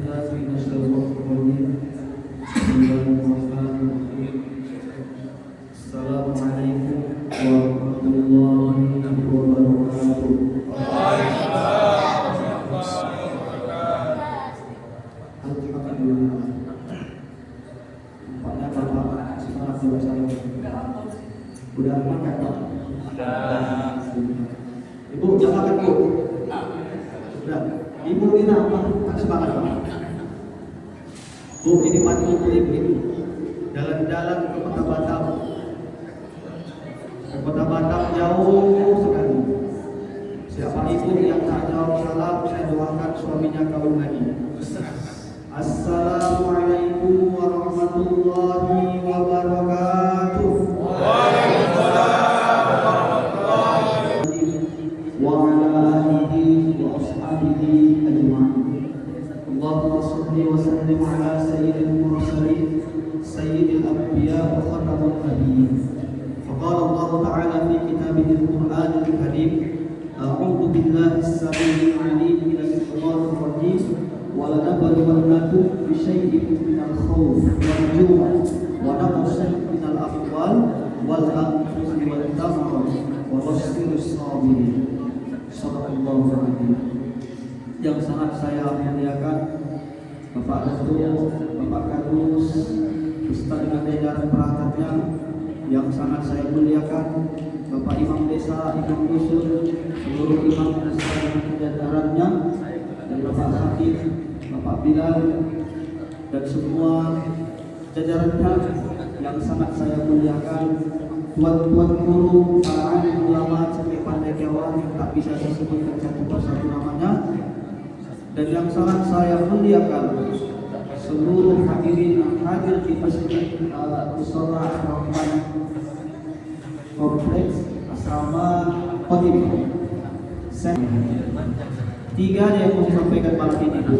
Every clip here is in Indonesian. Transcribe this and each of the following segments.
بالله من الشيطان الرجيم. بسم الله الرحمن الرحيم. السلام عليكم ورحمة الله وبركاته. Alhamdulillah. Nampaknya Bapak semangat juga saya. Udah makan Pak? Ibu jangan makan Bu. Udah. Ibu ini apa? Semangat Pak. Bu ini mati ibu ini. Jalan-jalan ke Kota Batam. Ke Kota Batam jauh sekali. Siapa ibu yang tak jawab salam, saya doakan suaminya kawin lagi. Assalamualaikum warahmatullahi wabarakatuh. Waalaikumsalam wa ala alihi wa ashabihi ajma'in. Allahumma shalli wa sallim ala sayyidil mursalin sayyidil anbiya wa khatamun nabiyyin. Faqala Allah ta'ala fi kitabihil Qur'anil Karim, a'udzu billahi as-sami'il 'alim minash shaitanir rajim. وَلَنَبْلُوَنَّكُمْ بِشَيْءٍ مِنَ الْخَوْفِ وَالْجُوعِ وَنَقْصٍ مِنَ الْأَمْوَالِ وَالْأَنفُسِ وَالثَّمَرَاتِ وَبَشِّرِ الصَّابِرِينَ. Shadaqallahul 'azim. Yang sangat saya muliakan Bapak Datuk, Bapak Kadus, beserta dengan jajaran perangkatnya, yang sangat saya muliakan Bapak Imam Desa, Imam Dusun, seluruh imam dan jajarannya, dan Bapak Hakim, Bapak Bilal, dan semua jajarannya yang sangat saya muliakan, tuan-tuan guru, para alim ulama, sampai pandai kawan yang tak bisa saya sebutkan satu persatu namanya, dan yang sangat saya muliakan seluruh hadirin yang hadir di masjid Mushola Rahman Kompleks Asrama Qadim. Tiga yang mau sampaikan malam ini, Bu.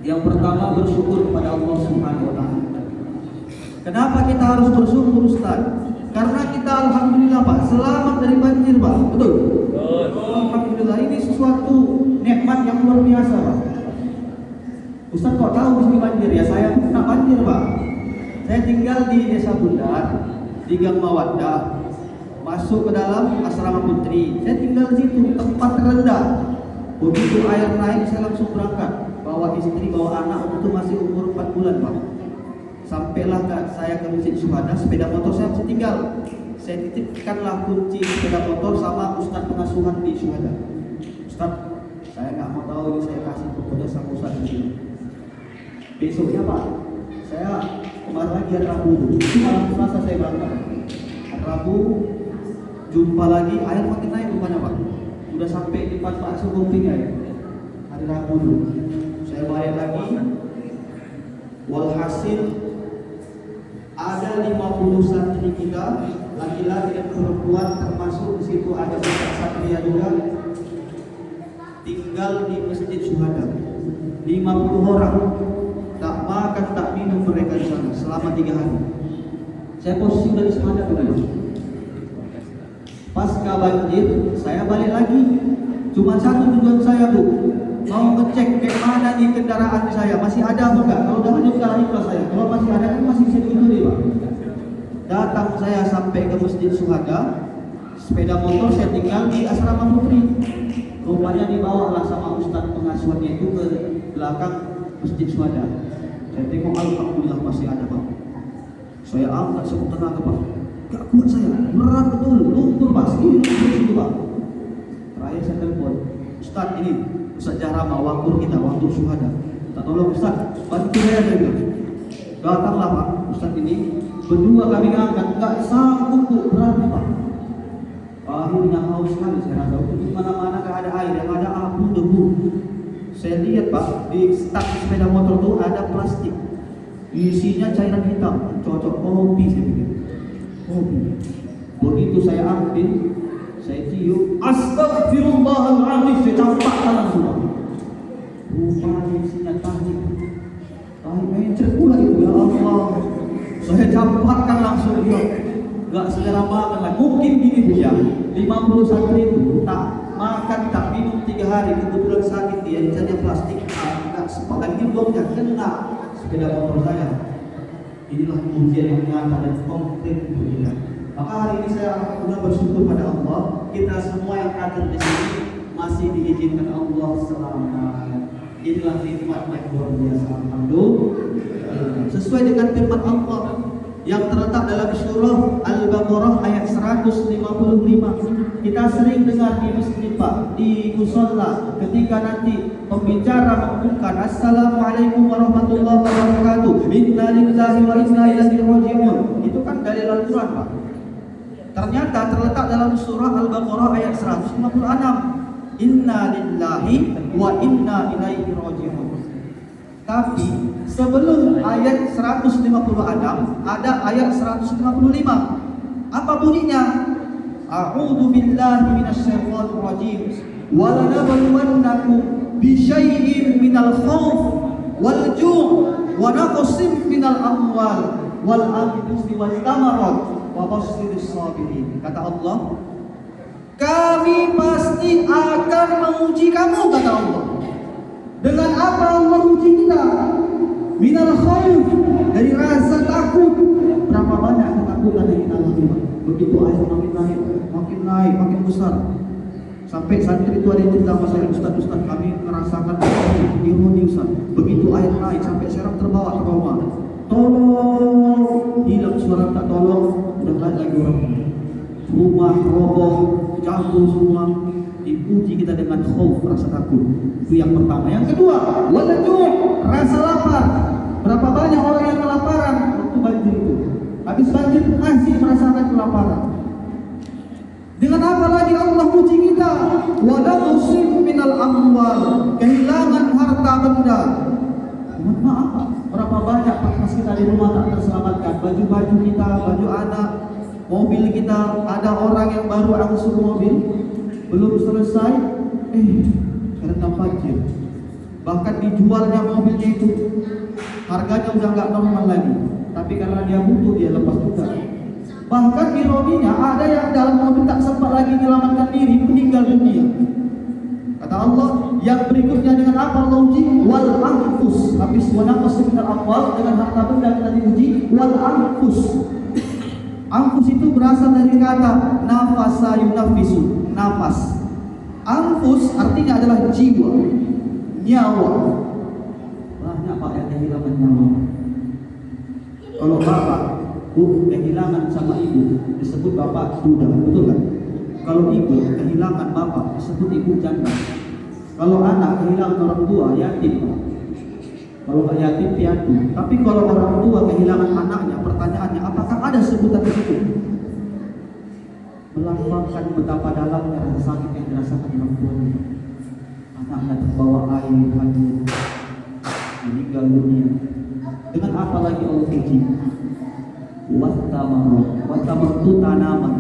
Yang pertama, bersyukur kepada Allah Subhanahu wa Ta'ala. Kenapa kita harus bersyukur, Ustaz? Karena kita alhamdulillah Pak selamat dari banjir, Pak. Betul? Alhamdulillah, ini sesuatu nikmat yang luar biasa, Pak. Ustaz kok tahu mesti banjir ya? Saya pun kena banjir, Pak. Saya tinggal di Desa Bundar, di Gang Mawaddah. Masuk ke dalam asrama putri, saya tinggal di situ, tempat terendah. Begitu air naik, saya langsung berangkat, bawa istri, bawa anak, waktu itu masih umur 4 bulan Pak. Sampailah saya ke Masjid Syuhada, sepeda motor saya masih tinggal. Saya titipkanlah kunci sepeda motor sama Ustaz pengasuhan di Syuhada. Ustaz, saya nggak mau tahu ini, saya kasih kepada sang Ustaz ini. Besoknya Pak, saya kemarin lagi hari Rabu, malam Selasa saya berangkat. Rabu jumpa lagi, air makin naik rupanya Pak. Udah sampai di depan Pak Sukumping ya. Hari Rabu dulu. Saya balik lagi. Walhasil ada 50 santri kita, laki-laki dan perempuan, termasuk di situ ada Bapak Satria juga, tinggal di Masjid Syuhada. 50 orang. Tak makan, tak minum mereka di sana selama 3 hari. Saya posisi udah di Syuhada dulu. Pasca banjir, saya balik lagi. Cuma satu tujuan saya, Bu, mau ngecek kayak mana nih kendaraan saya, masih ada atau enggak. Kalau udah hanyut ikhlas saya. Kalau masih ada kan masih bisa diundur, Pak. Datang saya sampai ke Masjid Syuhada, sepeda motor saya tinggal di asrama putri. Rupanya dibawalah sama Ustaz pengasuhannya itu ke belakang Masjid Syuhada. Saya tengok, alhamdulillah masih ada, Pak. Saya angkat sekuat tenaga, Pak. Gak kuat saya, berat betul, luntur Pak, segini Pak. Terakhir saya telepon, Ustaz ini, Ustaz Jahrama, wakur kita, waktu Syuhada. Tak tolong Ustaz, bantu saya juga. Datanglah Pak, Ustaz ini, berdua kami ngangkat, gak sanggup Bu, beratnya Pak. Akhirnya haus sekali saya rasa, di mana-mana gak ada air, yang ada abu, debu. Saya lihat Pak, di stang sepeda motor itu ada plastik, isinya cairan hitam, cocok kopi saya pikir. Begitu saya ambil, saya cium, astagfirullahaladzim, saya campakkan langsung. Rupanya isinya tahi mencret pula itu, ya Allah. Saya campakkan langsung, ya. Gak selera makan lah. Mungkin gini Bu ya, 50 santri itu tak makan, tak minum 3 hari, kebetulan sakit dia, misalnya plastik, gak sempat lagi bloknya kena sepeda motor saya. Inilah ujian yang nyata dan konkret untuk kita. Maka hari ini saya alhamdulillah bersyukur pada Allah, kita semua yang hadir di sini masih diizinkan Allah selamat. Inilah nikmat yang luar biasa, alhamdulillah. Sesuai dengan firman Allah yang terletak dalam surah Al-Baqarah ayat 155. Kita sering dengar di masjid Pak, di musalla, ketika nanti pembicara mengumumkan Assalamualaikum warahmatullahi wabarakatuh, inna lillahi wa inna ilaihi raji'un. Itu kan dari Al-Quran Pak. Ternyata terletak dalam surah Al-Baqarah ayat 156. Inna lillahi wa inna ilaihi raji'un. Tapi sebelum ayat 156 ada ayat 155. Apa bunyinya? A'udzu billahi minasyaitonir rajim. Wa lanabluwannakum bisyai'in minal khauf wal ju' wa naqsim minal amwal wal anfusi wal thamarat wa basyirish sabirin. Kata Allah, kami pasti akan menguji kamu, kata Allah. Dengan apa Allah uji kita? Minal khauf, dari rasa takut. Berapa banyak ketakutan yang kita alami? Begitu air makin naik, makin besar. Sampai santri itu ada yang cerita sama saya, Ustaz, kami merasakan ironi Ustaz. Begitu air naik sampai serang terbawa ke bawah. Tolong, hilang suara tak tolong, udah tak lagi orang. Rumah roboh, jatuh semua. Diuji kita dengan khauf, rasa takut. Itu yang pertama. Yang kedua, walaju', rasa lapar. Berapa banyak orang yang kelaparan waktu banjir itu? Habis banjir masih merasakan kelaparan. Dengan apa lagi Allah uji kita? Wa naqsim minal amwal, kehilangan harta benda. Mohon maaf, berapa banyak pas kita di rumah tak terselamatkan, baju-baju kita, baju anak, mobil kita, ada orang yang baru angsur mobil, belum selesai, terendam banjir. Bahkan dijualnya mobilnya itu, harganya udah nggak normal lagi. Tapi karena dia butuh, dia lepas juga. Bahkan ironinya, ada yang dalam mobil tak sempat lagi menyelamatkan diri, meninggal dunia. Kata Allah, yang berikutnya dengan apa Allah uji? Wal anfus. Habis wanaqas minal amwal, dengan harta benda kita diuji. Wal anfus. Anfus itu berasal dari kata nafasa yunafisu, nafas. Anfus artinya adalah jiwa, nyawa. Banyak Pak yang kehilangan nyawa. Kalau bapak kehilangan sama ibu disebut bapak sudah, betul kan? Kalau ibu kehilangan bapak disebut ibu janda. Kalau anak kehilangan orang tua, yatim. Kalau nggak yatim, piatu. Tapi kalau orang tua kehilangan anaknya, pertanyaannya apakah ada sebutan itu? Melambangkan betapa dalamnya rasa sakit yang dirasakan orang tuanya. Anaknya terbawa air, hanyut, meninggal dunia. Dengan apa lagi Allah uji? Watamar itu tanaman,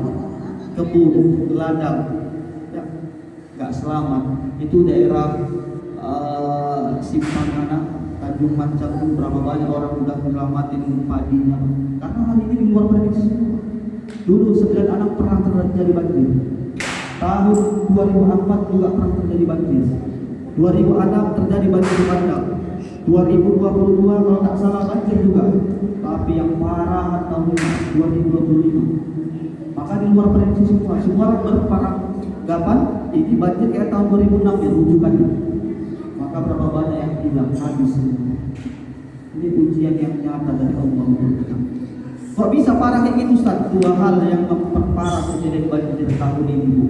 kebun, ladang, ya, nggak selamat. Itu daerah Simpanganak, Tanjung Mancang, berapa banyak orang sudah menyelamatin padinya. Karena hal ini di luar prediksi. Dulu 9 anak pernah terjadi banjir. Tahun 2004 juga pernah terjadi banjir. 2006 terjadi banjir bandang. 2022 kalau tak salah banjir juga. Tapi yang parah tahun 2025. Maka di luar prediksi semua orang beranggapan ini banjir kayak tahun 2006 ya rujukannya. Maka berapa banyak yang hilang habis. Ini ujian yang nyata dari Allah. Kok bisa parah kayak gitu Ustaz? Dua hal yang memperparah kejadian banjir tahun ini.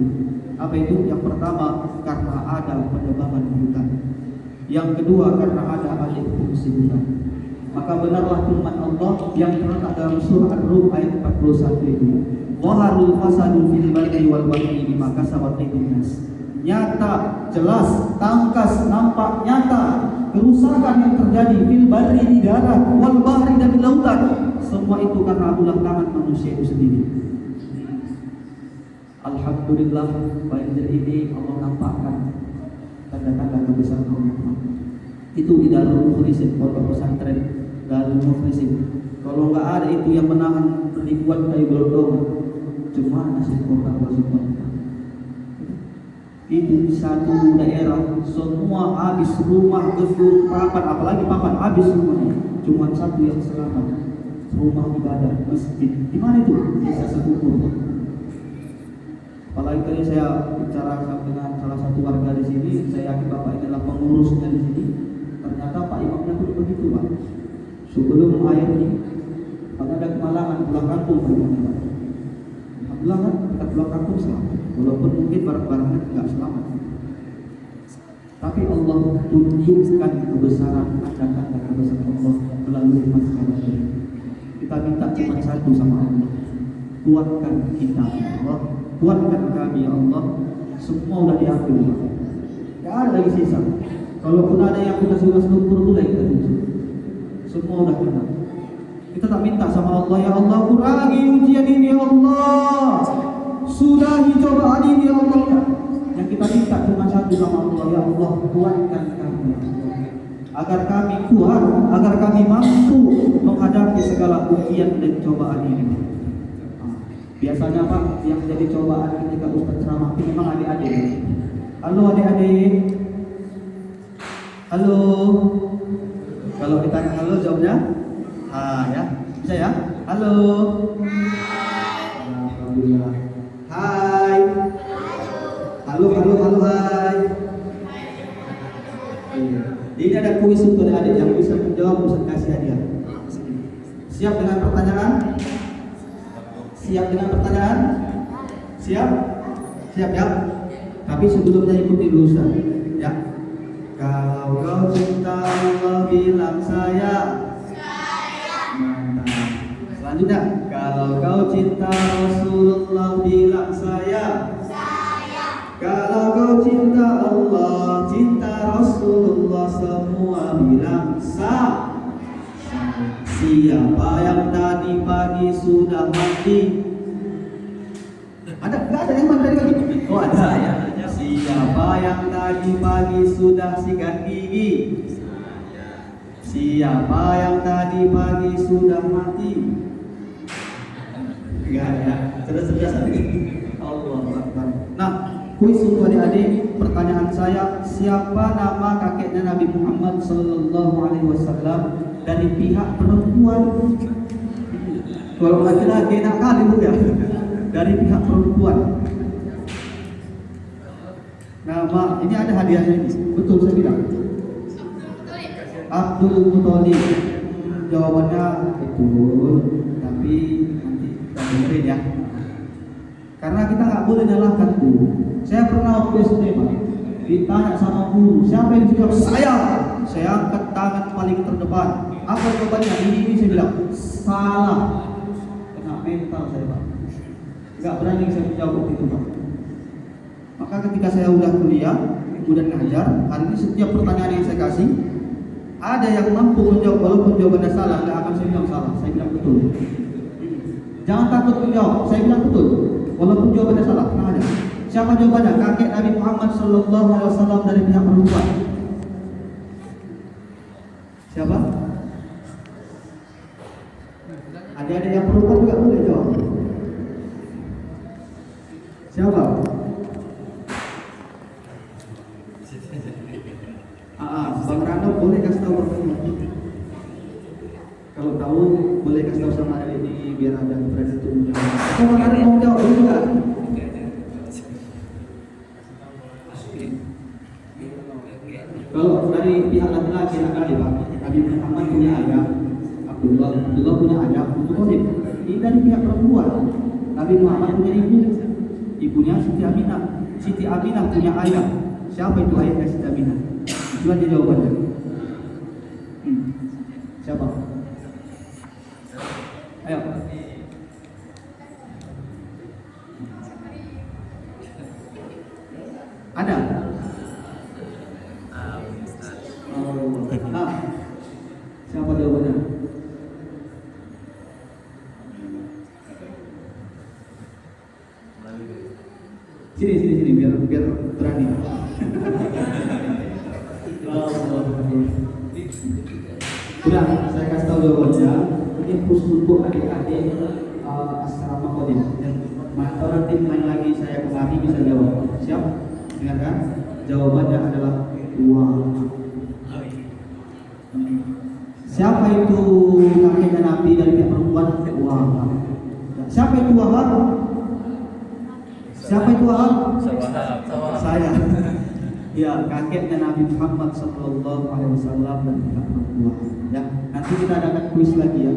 Apa itu? Yang pertama karena ada penebangan hutan. Yang kedua karena ada alih fungsi hutan. Maka benarlah firman Allah yang terletak dalam surah Ar-Rum ayat 41 itu. Waharul fasadu fil barri wal bahri bima kasabat aydin nas. Nyata, jelas, tangkas, nampak nyata kerusakan yang terjadi fil barri di darat, wal bahri dan di lautan. Semua itu karena ulah tangan manusia itu sendiri. Alhamdulillah banjir ini Allah nampakkan tanda-tanda kebesaran Allah. Itu di dalam Mukhlisin, pondok pesantren Darul Mukhlisin. Kalau nggak ada itu yang menahan ribuan kayu gelondongan, cuma nasib kota Washington. Itu di satu daerah semua habis, rumah, gedung, papan, apalagi papan habis semuanya. Cuma satu yang selamat, rumah ibadah, masjid. Di mana itu? Desa Sekupur. Apalagi tadi saya bicara dengan salah satu warga di sini, saya yakin bapak ini adalah pengurusnya di sini. Ternyata Pak Imamnya pun begitu Pak. Sebelum air ini, ada kemalangan pulang kampung Pak. Alhamdulillah kan kita pulang kampung selamat. Walaupun mungkin barang-barangnya tidak selamat, tapi Allah tunjukkan kebesaran tanda-tanda kebesaran Allah melalui masalah ini. Kita minta cuma satu sama Allah, kuatkan kita ya Allah, kuatkan kami ya Allah. Semua sudah diambil, tidak ada lagi sisa. Kalaupun ada yang kita sudah struktur mulai kita tutup, semua sudah kena. Kita tak minta sama Allah, ya Allah kurangi ujian ini ya Allah, sudahi cobaan ini ya Allah. Yang kita minta cuma satu sama Allah, ya Allah kuatkan kami agar kami kuat, agar kami mampu menghadapi segala ujian dan cobaan ini. Biasanya Pak, yang jadi cobaan ketika Ustaz ceramah itu memang adik-adik. Halo adik-adik. Halo. Kalau ditanya halo jawabnya ya, bisa ya? Halo. Alhamdulillah. Hai. Halo, hai. Ini ada kuis untuk adik yang bisa menjawab, Ustaz kasih hadiah. Siap dengan pertanyaan? Siap dengan pertanyaan? Siap? Siap ya? Tapi sebelumnya ikuti dulu Ustaz ya. Kalau kau cinta Allah bilang saya. Mantap. Selanjutnya, kalau kau cinta Rasulullah bilang saya. Kalau kau cinta Allah, cinta Rasulullah, semua bilang siapa yang tadi pagi sudah mandi? Nggak ada yang mandi lagi? Oh ada ya. Siapa yang tadi pagi sudah sikat gigi? Siapa yang tadi pagi sudah mati? Enggak ya. Sudah Allah Akbar. Nah, kuis untuk adik-adik, pertanyaan saya, siapa nama kakeknya Nabi Muhammad Sallallahu Alaihi Wasallam dari pihak perempuan? Kalau laki-laki enak kali bu ya, dari pihak perempuan. Nama ini ada hadiahnya ini, betul saya bilang. Abdul Muthalib. Jawabannya betul, tapi nanti kita dengerin ya. Karena kita nggak boleh nyalahkan guru. Saya pernah waktu SD Pak, ditanya sama guru, siapa yang jawab? Saya angkat tangan paling terdepan. Apa jawabannya? Ini saya bilang salah. Kena mental saya Pak. Nggak berani saya menjawab itu Pak. Maka ketika saya udah kuliah, kemudian ngajar, hari ini setiap pertanyaan yang saya kasih, ada yang mampu menjawab walaupun jawabannya salah, nggak akan saya bilang salah, saya bilang betul. Jangan takut menjawab, saya bilang betul. Walaupun jawabannya salah, tenang aja. Siapa jawabannya? Kakek Nabi Muhammad Sallallahu Alaihi Wasallam dari pihak perempuan. Siapa? Adik-adik yang perempuan juga boleh jawab. Siapa? Bang Rano boleh kasih tahu pertanyaan. Kalau tahu boleh kasih tahu sama adik ini biar ada berani untuk menjawab. Kalau ada yang mau jawab juga. Kalau dari pihak laki-laki kali Pak, Nabi Muhammad punya ayah, Abdullah punya ayah, Muthalib. Ini dari pihak perempuan. Nabi Muhammad punya ibu, ibunya Siti Aminah. Siti Aminah punya ayah. Siapa itu ayahnya Siti Aminah? Itu aja jawabannya. Siapa? Ayo. Ada? Siapa jawabannya? Sini biar berani. Udah, saya kasih tahu jawabannya. Ini khusus untuk adik-adik asrama Qadim. Nanti main lagi saya kemari bisa jawab. Siap? Ingat kan? Jawabannya adalah uang. Siapa itu kakeknya Nabi dari pihak perempuan? Uang. Siapa itu Wahab? Siapa itu Wahab? Saya. Ya, kakeknya Nabi Muhammad Sallallahu Alaihi Wasallam dan pihak perempuan. Ya, nanti kita adakan kuis lagi ya.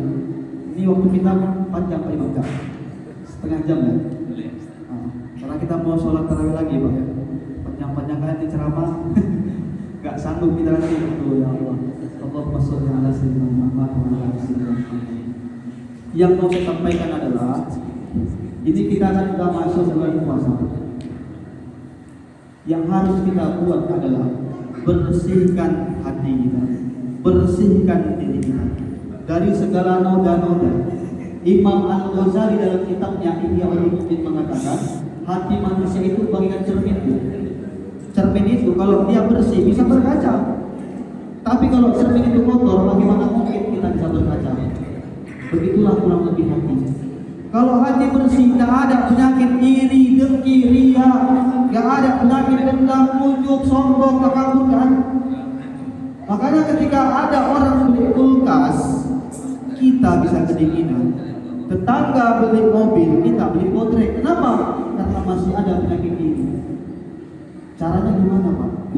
Ini waktu kita panjang Pak Imam, setengah jam ya. Karena kita mau sholat tarawih lagi Pak ya. Panjang-panjang kan di ceramah. Gak sanggup kita nanti itu ya Allah. Allahumma sholli ala sayyidina Muhammad wa ala ali sayyidina Muhammad. Yang mau saya sampaikan adalah ini kita akan sudah masuk bulan puasa. Yang harus kita buat adalah bersihkan hati kita, bersihkan diri kita dari segala noda-noda. Imam Al-Ghazali dalam kitabnya Ihya Ulumuddin mengatakan hati manusia itu bagaikan cermin. Cermin itu kalau dia bersih bisa berkaca. Tapi kalau cermin itu kotor, bagaimana mungkin kita bisa berkaca? Begitulah kurang lebih hati. Kalau hati bersih, tidak ada penyakit iri, dengki, ria, tidak ada penyakit dendam, ujub, sombong, takabur kan? Makanya ketika ada orang beli kulkas, kita bisa kedinginan. Tetangga beli mobil, kita beli botrek. Kenapa? Karena masih ada penyakit iri. Caranya gimana Pak?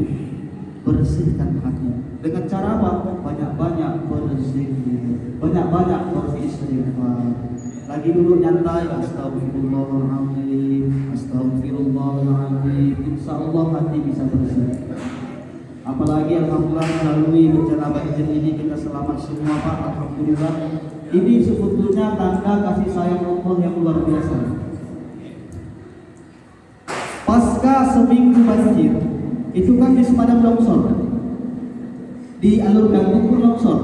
Bersihkan hati. Dengan cara apa? Banyak-banyak berzikir, banyak-banyak beristighfar. Lagi dulu nyantai, astagfirullahaladzim, astagfirullahaladzim. Insya Allah hati bisa bersih. Apalagi alhamdulillah melalui bencana banjir ini kita selamat semua Pak. Alhamdulillah. Ini sebetulnya tanda kasih sayang Allah yang luar biasa. Pasca seminggu banjir, itu kan di Semadang longsor, di alur gandung pun longsor.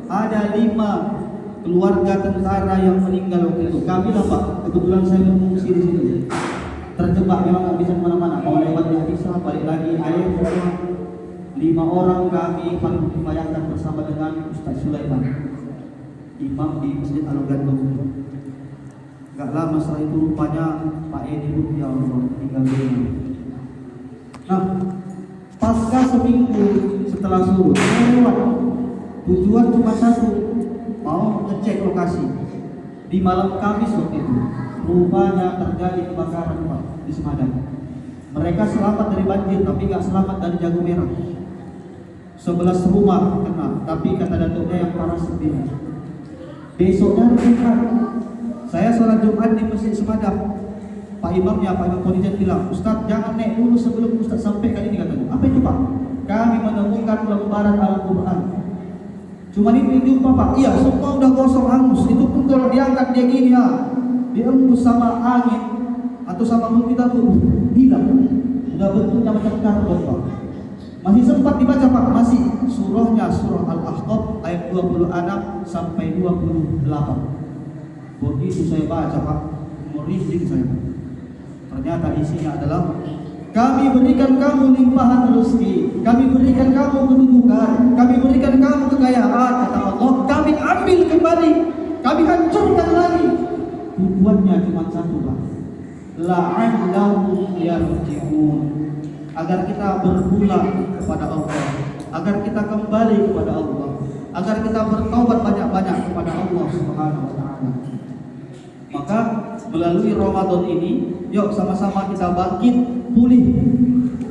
Ada 5 keluarga tentara yang meninggal waktu itu. Kami lah Pak, kebetulan saya mengungsi di sini. Terjebak memang nggak bisa kemana-mana. Mau lewat di Hadisah, balik lagi air semua. 5 orang kami paling membayangkan bersama dengan Ustaz Sulaiman, imam di Masjid Alur Gandung. Gak lama setelah itu rupanya Pak Edi pun ya Allah tinggal dunia. Nah, pasca seminggu setelah surut, saya lewat. Tujuan cuma satu, mau ngecek lokasi. Di malam Kamis waktu itu, rupanya terjadi kebakaran Pak di Semadang. Mereka selamat dari banjir, tapi nggak selamat dari jago merah. 11 rumah kena, tapi kata datuknya yang parah 9. Besoknya Jumat, saya sholat Jumat di Masjid Semadang. Pak Imamnya, Pak Imam Ponijan bilang, Ustaz jangan naik dulu sebelum Ustaz sampai kali ini katanya. Apa itu Pak? Kami menemukan lembaran Al-Quran. Cuma ini jumpa Pak, iya semua udah gosong hangus. Itu pun kalau diangkat dia gini ya, diembus sama angin atau sama mulut kita tuh hilang. Udah bentuknya macam karbon Pak. Masih sempat dibaca Pak, masih surahnya surah Al-Ahqaf ayat 26 sampai 28. Begitu saya baca Pak, merinding saya. Ternyata isinya adalah kami berikan kamu limpahan rezeki, kami berikan kamu kedudukan, kami berikan kamu kekayaan, kata Allah, kami ambil kembali, kami hancurkan lagi. Tujuannya cuma satu Pak, la'allahum yarji'un, agar kita berpulang kepada Allah, agar kita kembali kepada Allah, agar kita bertaubat banyak-banyak kepada Allah Subhanahu wa taala. Maka melalui Ramadan ini, yuk sama-sama kita bangkit, pulih,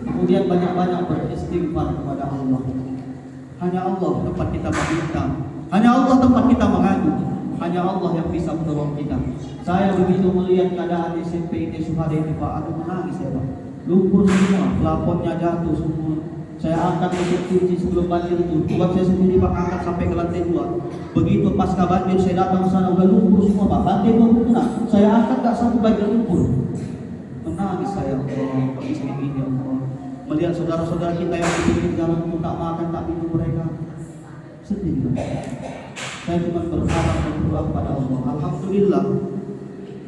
kemudian banyak-banyak beristighfar kepada Allah. Hanya Allah tempat kita meminta, hanya Allah tempat kita mengadu, hanya Allah yang bisa menolong kita. Saya begitu melihat keadaan SMP ini Suhada ini Pak, aduh menangis ya Pak. Lumpur semua, plafonnya jatuh semua. Saya angkat mesin cuci sebelum banjir itu, buat saya sendiri Pak, angkat sampai ke lantai 2. Begitu pasca banjir saya datang ke sana, udah lumpur semua Pak, lantai 2 kena. Saya angkat tak satu bagian lumpur. Menangis saya, Allah, kok bisa begini ya Allah. Melihat saudara-saudara kita yang di pinggir jalan pun tak makan, tak minum mereka. Sedih Pak. Saya cuma berharap dan berdoa kepada Allah. Alhamdulillah,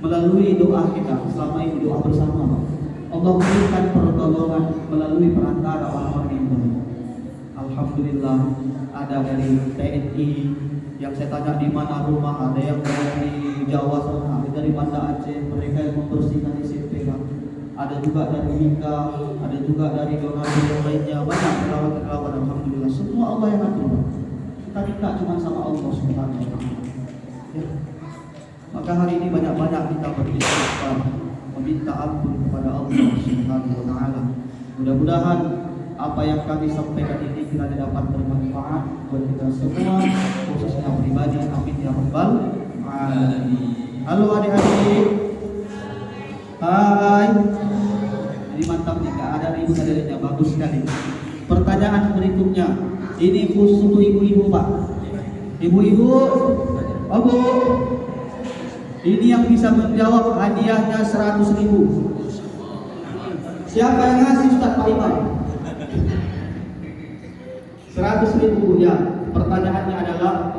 melalui doa kita selama ini, doa bersama Pak, Allah berikan pertolongan melalui perantara orang-orang yang baik. Alhamdulillah, ada dari TNI yang saya tanya di mana rumah, ada yang dari Jawa sana, ada dari Banda Aceh, mereka yang membersihkan SMP Pak. ada juga dari Wika, ada juga dari donatur yang lainnya, banyak relawan-relawan. Alhamdulillah, semua Allah yang atur. Kita minta cuma sama Allah Subhanahu wa Ta'ala. Ya. Maka hari ini banyak-banyak kita beristighfar, meminta ampun kepada Allah Subhanahu wa Ta'ala. Mudah-mudahan apa yang kami sampaikan ini kiranya dapat bermanfaat buat kita semua, khususnya pribadi. Amin ya rabbal alamin. Halo adik-adik. Hai. Jadi mantap nih, gak ada ibu adiknya, bagus sekali. Pertanyaan berikutnya, ini khusus untuk ibu-ibu Pak. Ibu-ibu, Bu, ini yang bisa menjawab hadiahnya 100.000. Siapa yang ngasih Ustaz Pak Imam? 100.000 ya. Pertanyaannya adalah,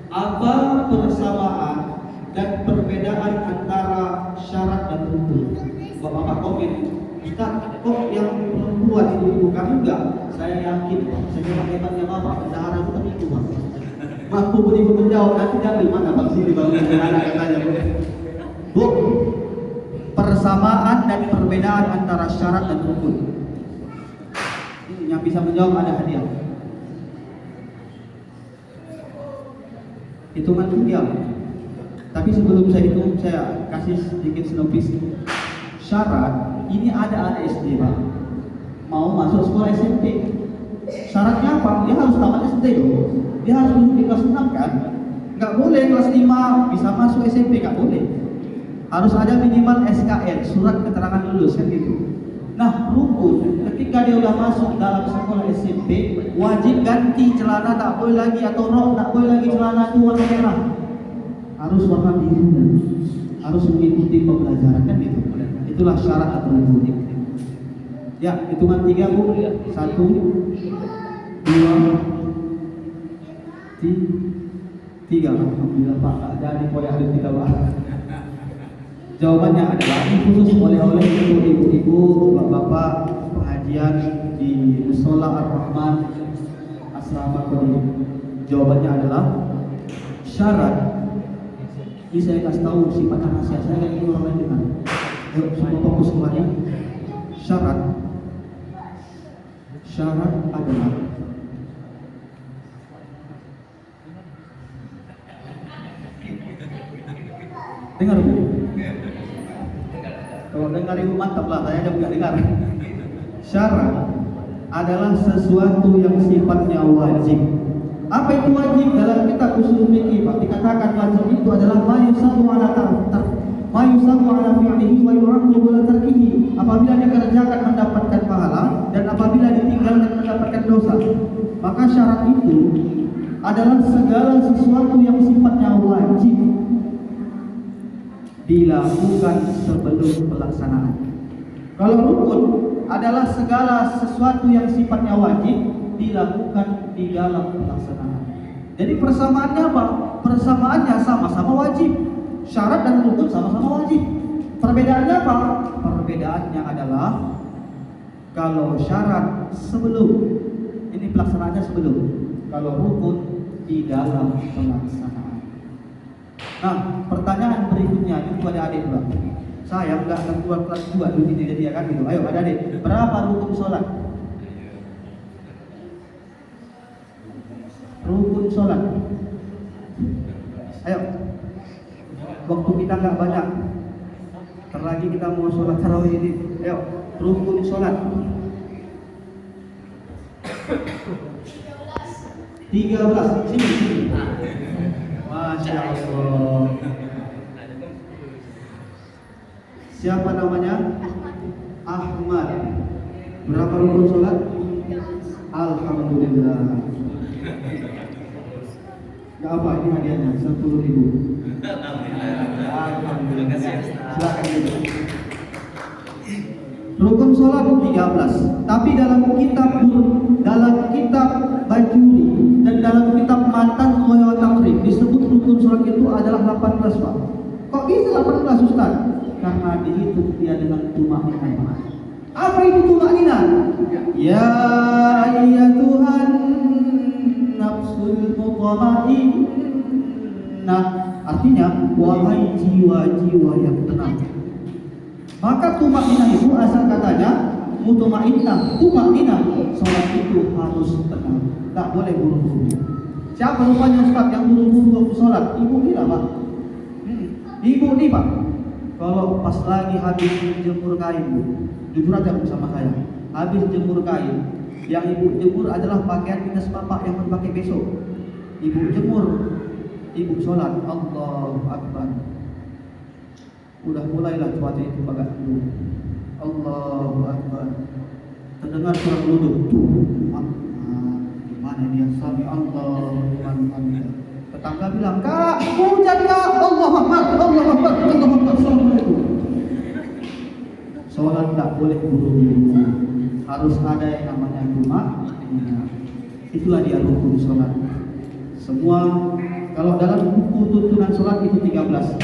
apa persamaan dan perbedaan antara syarat dan rukun? Bapak-bapak komen, Ustaz, kok yang perempuan ibu-ibu kami enggak? Saya yakin, saya hebatnya Bapak, bendahara itu kan itu Pak. Mampu beribu menjawab, nanti diambil mana Bang sini Bang anak katanya. Bu, persamaan dan perbedaan antara syarat dan rukun. Ini yang bisa menjawab ada hadiah. Hitungan diam. Tapi sebelum saya hitung, saya kasih sedikit sinopsis. Syarat ini ada anak SD Pak, mau masuk sekolah SMP. Syaratnya apa? Dia harus tamat SD dong. Dia harus duduk di kelas 6 kan? Nggak boleh kelas 5 bisa masuk SMP, nggak boleh. Harus ada minimal SKN, surat keterangan lulus kan gitu. Nah, rukun ketika dia udah masuk dalam sekolah SMP, wajib ganti celana, tak boleh lagi, atau rok, tak boleh lagi celana itu warna merah. Harus warna biru. Harus mengikuti pembelajaran kan gitu. Itulah syarat atau rukun. Ya, hitungan 3 Bu. 1, 2, 3. Alhamdulillah Pak, jadi poyak ada 3 Pak. Jawabannya adalah khusus oleh-oleh untuk ibu-ibu, bapak-bapak pengajian di Musola Ar-Rahman Asrama Qadim. Jawabannya adalah syarat. Ini saya kasih tahu sifat rahasia, saya ingin orang lain dengar. Yuk, semua fokus kembali. Syarat adalah dengar Bu. Kalau dengar ibu mantap lah, saya ada nggak dengar. Syarat adalah sesuatu yang sifatnya wajib. Apa itu wajib? Dalam kitab usul fikih Pak dikatakan wajib itu adalah mayusamu ala fi'lihi wa yu'aqibu ala tarkihi. Apabila dikerjakan mendapatkan pahala dan apabila ditinggalkan mendapatkan dosa. Maka syarat itu adalah segala sesuatu yang sifatnya wajib dilakukan sebelum pelaksanaan. Kalau rukun adalah segala sesuatu yang sifatnya wajib dilakukan di dalam pelaksanaan. Jadi persamaannya apa? Persamaannya sama-sama wajib. Syarat dan rukun sama-sama wajib. Perbedaannya apa? Perbedaannya adalah kalau syarat sebelum, ini pelaksanaannya sebelum. Kalau rukun di dalam pelaksanaan. Nah, pertanyaan berikutnya itu ada adik Pak. Saya nggak akan keluar kelas 2 dulu ini jadi kan gitu. Ayo ada adik, berapa rukun sholat? Rukun sholat. Ayo. Waktu kita nggak banyak. Terlagi kita mau sholat tarawih ini. Ayo, rukun sholat. 13. Sini. Masya Allah. Siapa namanya? Ahmad. Berapa rukun sholat? Alhamdulillah. Gak apa, ini hadiahnya 10.000. Alhamdulillah. Silakan dulu. Rukun sholat 13. Tapi dalam kitab Bajuri dan dalam kitab Matan Wa Takrib disebut rukun sholat itu adalah 18 Pak. Kok bisa 18 Ustaz? Karena dihitung dia dengan tumaninah. Apa itu tumaninah? Ya ayyatuhan nafsul mutmainnah. Artinya wahai jiwa-jiwa yang tenang. Maka tumakninah itu asal katanya mutmainnah, tumakninah. Sholat itu harus tenang, tak boleh buru-buru. Siapa rupanya Ustaz yang buru-buru waktu sholat? Ibu ni lah Pak. Ibu ni Pak. Kalau pas lagi habis jemur kain, jujur aja bersama saya. Habis jemur kain, yang ibu jemur adalah pakaian dinas bapak yang dipakai besok. Ibu jemur, ibu sholat, Allahu Akbar. Udah mulailah cuaca itu agak dulu. Allahu Akbar. Terdengar suara geluduk. Gimana dia? Sami Allah liman hamidah. Tetangga bilang, "Kak, hujan Kak." Allahu Akbar, Allahu Akbar, Allahu Akbar. Assalamualaikum. Sholat tak boleh buru-buru. Harus ada yang namanya tumakninah. Itulah dia rukun sholat. Semua kalau dalam buku tuntunan sholat itu 13.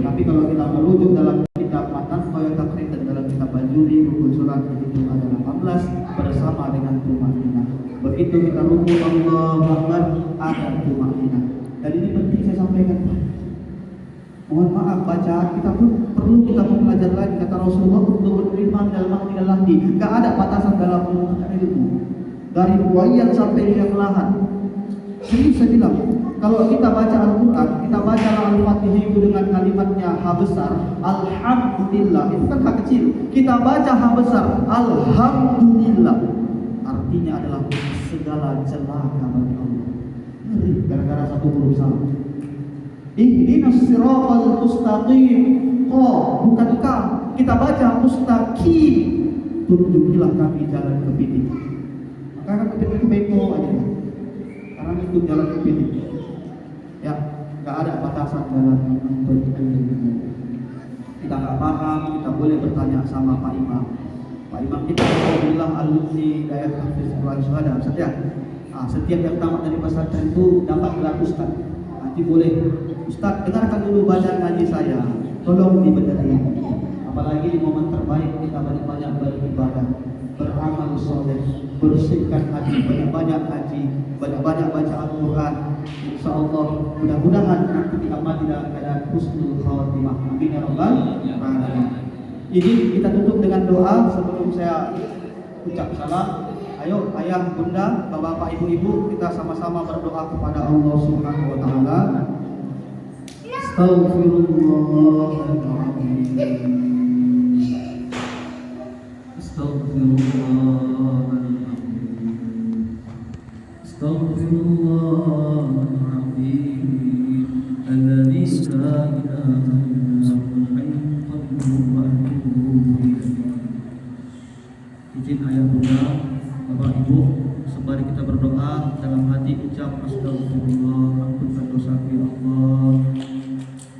Tapi kalau kita merujuk dalam kitab Matan Qoyat Takrib dan dalam kitab Bajuri, rukun sholat itu ada 18 bersama dengan tumakninah. Begitu kita rukun Allahu Akbar, ada tumakninah. Dan ini penting saya sampaikan Pak. Mohon maaf, bacaan kita pun perlu kita mempelajari lagi. Kata Rasulullah, untuk beriman dalam mahdi lahdi, gak ada batasan dalam menuntut ilmu. Dari buayan sampai yang lahan. Jadi saya bilang, kalau kita baca Al-Quran, kita baca Al-Fatihah itu dengan kalimatnya H besar, Alhamdulillah, itu kan H kecil. Kita baca H besar, Alhamdulillah, artinya adalah segala celaka bagi Allah. Gara-gara satu huruf salah. Ihdinas siratal mustaqim. Oh, bukan K. Kita baca mustaqim. Tunjukilah kami jalan kepiting. Maka kan kepiting itu beko aja. Karena itu jalan kepiting. Ya, nggak ada batasan dalam menuntut ilmu. Kita nggak paham, kita boleh bertanya sama Pak Imam. Pak Imam kita alhamdulillah alumni Dayah Hafiz Quran Syuhada. Setiap yang tamat dari pesantren itu dapat gelar Ustaz. Nanti boleh Ustaz dengarkan dulu bacaan ngaji saya, tolong dibenerin. Apalagi di momen terbaik kita banyak-banyak beribadah, beramal soleh, bersihkan hati, banyak-banyak haji, banyak-banyak baca Al-Quran. Insya Allah mudah-mudahan nanti kita mati dalam keadaan husnul khatimah. Amin ya rabbal alamin. Jadi kita tutup dengan doa sebelum saya ucap salam. Ayo ayah, bunda, bapak, ibu-ibu, kita sama-sama berdoa kepada Allah Subhanahu wa taala. Astaghfirullahaladzim. Astaghfirullahaladzim. Astaghfirullahaladzim. Alladzi la ilaha illa huwal hayyul qayyum wa atubu ilaih. Izin ayah, bunda, bapak, ibu, sembari kita berdoa dalam hati ucap astagfirullah, ampunkan dosa ya Allah.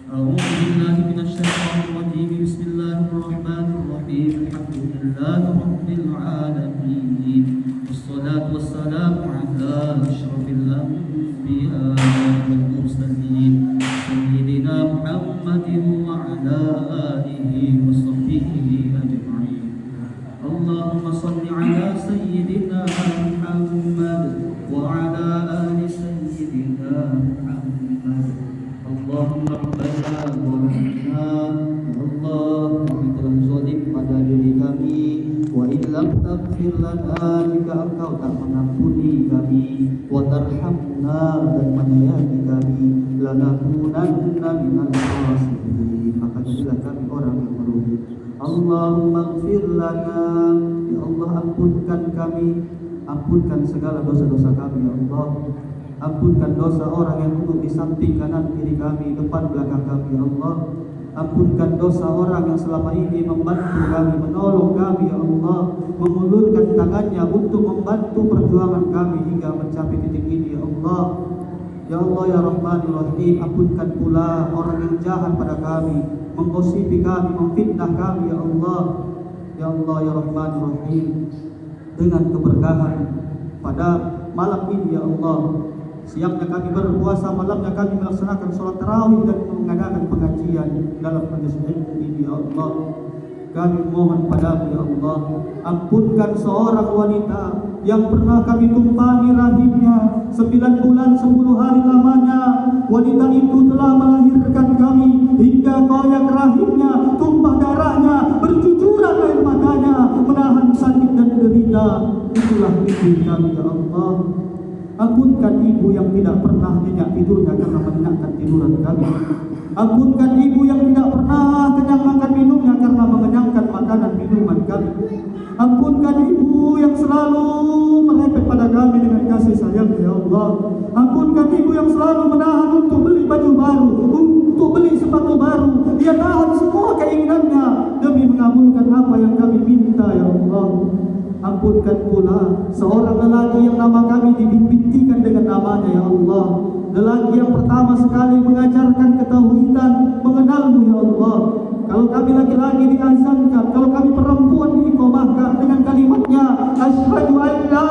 A'udzu billahi minasyaitonir rajim. Bismillahirrahmanirrahim. Alhamdulillahirabbil alamin. Wassalatu wassalamu ala asyrafil anbiya wal mursalin sayyidina Muhammadin wa ala alihi washabbihi ajma'in. Allahumma shalli ala sayyidina Muhammad wa ala ali sayyidina Muhammad. Allahumma rabbana zalamna, ya Allah, kami telah zalim pada diri kami. Wa illam taghfir lana, jika engkau tak mengampuni kami, wa tarhamna, dan menyayangi kami, lanakunanna minal khasirin, maka jadilah kami orang yang merugi. Allahumma ighfir lana, ya Allah, ampunkan kami, ampunkan segala dosa-dosa kami ya Allah. Ampunkan dosa orang yang duduk di samping kanan kiri kami, depan belakang kami ya Allah. Ampunkan dosa orang yang selama ini membantu kami, menolong kami ya Allah, mengulurkan tangannya untuk membantu perjuangan kami hingga mencapai titik ini ya Allah. Ya Allah ya Rahman ya Rahim, ampunkan pula orang yang jahat pada kami, menggosipi kami, memfitnah kami ya Allah. Ya Allah ya Rahman ya Rahim, dengan keberkahan pada malam ini ya Allah, siangnya kami berpuasa, malamnya kami melaksanakan sholat tarawih dan mengadakan pengajian dalam majelis ilmu ini ya Allah. Kami mohon padamu ya Allah, ampunkan seorang wanita yang pernah kami tumpangi rahimnya 9 bulan 10 hari lamanya. Wanita itu telah melahirkan kami hingga koyak rahimnya, tumpah darahnya, bercucuran air matanya, menahan sakit dan derita. Itulah ibu kami ya Allah. Ampunkan ibu yang tidak pernah nyenyak tidurnya karena menyenyakkan tiduran kami. Ampunkan ibu yang tidak pernah kenyang makan minumnya karena mengenyangkan makanan minuman kami. Ampunkan ibu yang selalu merepet pada kami dengan kasih sayang ya Allah. Ampunkan ibu yang selalu menahan untuk beli baju baru, untuk beli sepatu baru. Dia tahan semua keinginannya demi mengabulkan apa yang kami minta ya Allah. Ampunkan pula seorang lelaki yang nama kami dibintikan dengan namanya ya Allah. Lelaki yang pertama sekali mengajarkan ketauhidan, mengenalmu ya Allah. Kalau kami laki-laki diazankan, kalau kami perempuan diiqamahkan dengan kalimatnya asyhadu an la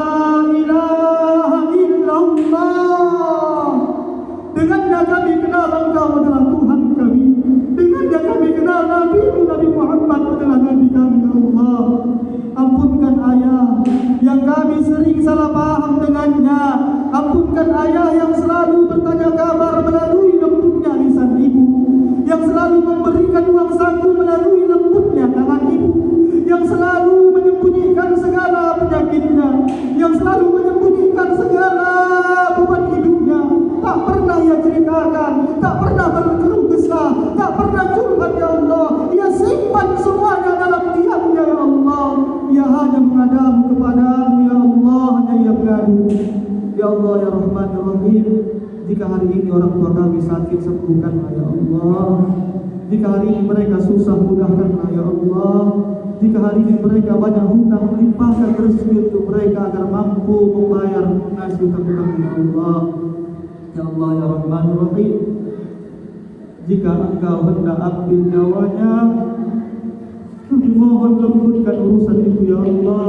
ilaha illallah. Dengannya kami kenal Engkau adalah Tuhan kami. Dengannya kami kenal Nabi Muhammad adalah Nabi kami ya Allah. Ampunkan ayah yang kami sering salah paham dengannya. Ampunkan ayah yang selalu bertanya kabar melalui lembutnya lisan ibu, yang selalu memberikan uang saku melalui lembutnya tangan ibu, yang selalu menyembunyikan segala penyakitnya, yang selalu menyembunyikan segala beban hidupnya. Tak pernah ia ceritakan, tak pernah berkeluh kesah, tak pernah curhat ya Allah. Ia simpan semuanya dalam diamnya ya Allah. Ia hanya mengadamu kepadamu ya Allah, hanya ia mengadu. Ya Allah ya Rahman ya Rahim, jika hari ini orang tua kami sakit, sembuhkanlah ya Allah. Jika hari ini mereka susah, mudahkanlah ya Allah. Jika hari ini mereka banyak hutang, limpahkan rezeki untuk mereka agar mampu membayar lunasi hutang-hutang ya Allah. Ya Allah ya Rahman ya Rahim, jika Engkau hendak ambil nyawanya, kami mohon lembutkan urusan itu ya Allah.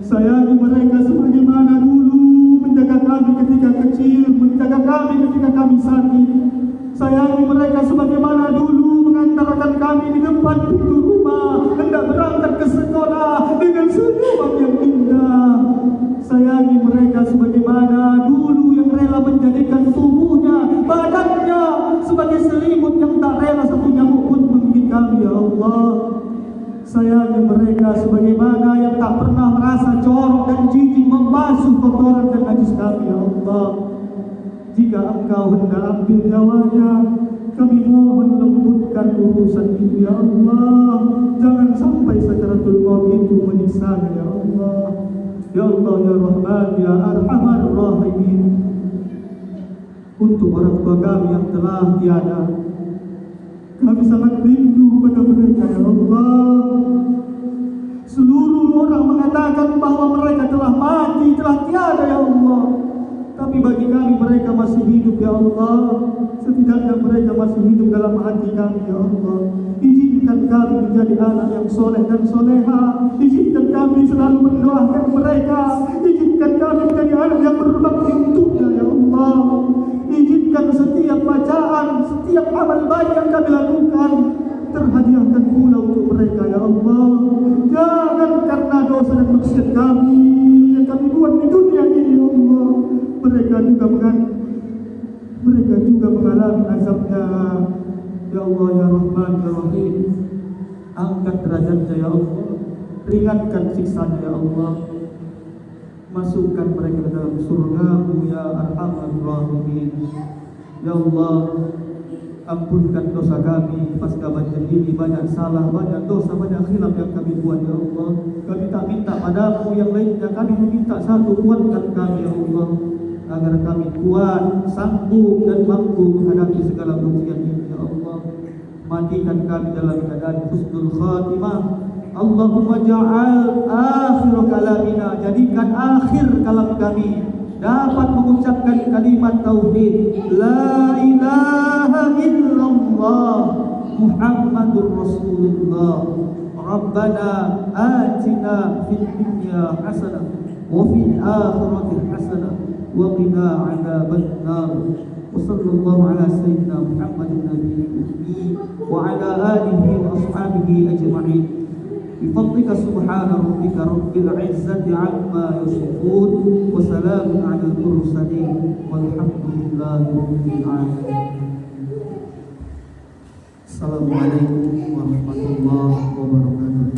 Sayangi mereka sebagaimana dulu menjaga kami ketika kecil, menjaga kami ketika kami sakit. Sayangi mereka sebagaimana dulu mengantarkan kami di depan pintu rumah, hendak berangkat ke sekolah dengan senyuman yang indah. Sayangi mereka sebagaimana dulu yang rela menjadikan tubuhnya, badannya sebagai selimut yang tak rela satu nyamuk pun menggigit kami ya Allah. Sayangi mereka sebagaimana yang tak pernah merasa jorok dan jijik membasuh kotoran dan najis kami ya Allah. Jika Engkau hendak ambil nyawanya, kami mohon lembutkan urusan itu ya Allah. Jangan sampai sakaratul maut itu menyiksanya ya Allah. Ya Allah ya Rahman ya Arhamar Rahimin. Untuk orang tua kami yang telah tiada, kami sangat rindu pada mereka ya Allah. Seluruh orang mengatakan bahwa mereka telah mati, telah tiada ya Allah. Tapi bagi kami mereka masih hidup ya Allah. Setidaknya mereka masih hidup dalam hati kami ya Allah. Izinkan kami menjadi anak yang soleh dan soleha. Izinkan kami selalu mendoakan mereka. Izinkan kami menjadi anak yang berbakti untuknya ya Allah. Izinkan setiap bacaan, setiap amal baik yang kami lakukan terhadiahkan pula untuk mereka ya Allah. Jangan karena dosa dan maksiat kami yang kami buat di dunia ini ya Allah, mereka juga mengalami azabnya ya Allah ya Rahman ya Rahim. Angkat derajatnya ya Allah, ringankan siksanya ya Allah. Masukkan mereka ke dalam surga-Mu ya Arhamar Rahimin. Ya Allah, ampunkan dosa kami pasca banjir ini. Banyak salah, banyak dosa, banyak khilaf yang kami buat ya Allah. Kami tak minta padamu yang lainnya, kami meminta satu, kuatkan kami ya Allah, agar kami kuat, sanggup dan mampu menghadapi segala ujian ini ya Allah. Matikan kami dalam keadaan husnul khatimah. Allahumma ja'al akhir kalamina, jadikan akhir kalam kami dapat mengucapkan kalimat tauhid la ilaha illallah Muhammadur Rasulullah. Rabbana atina fid dunya hasanah wa fil akhirati hasanah wa qina adzabannar. Wa sallallahu ala sayyidina Muhammadin nabiyil ummi wa ala alihi wa ashabihi ajma'in. بفضلك سبحان ربك رب العزة عما يصفون وسلام على المرسلين والحمد لله رب العالمين. Assalamualaikum warahmatullahi wabarakatuh.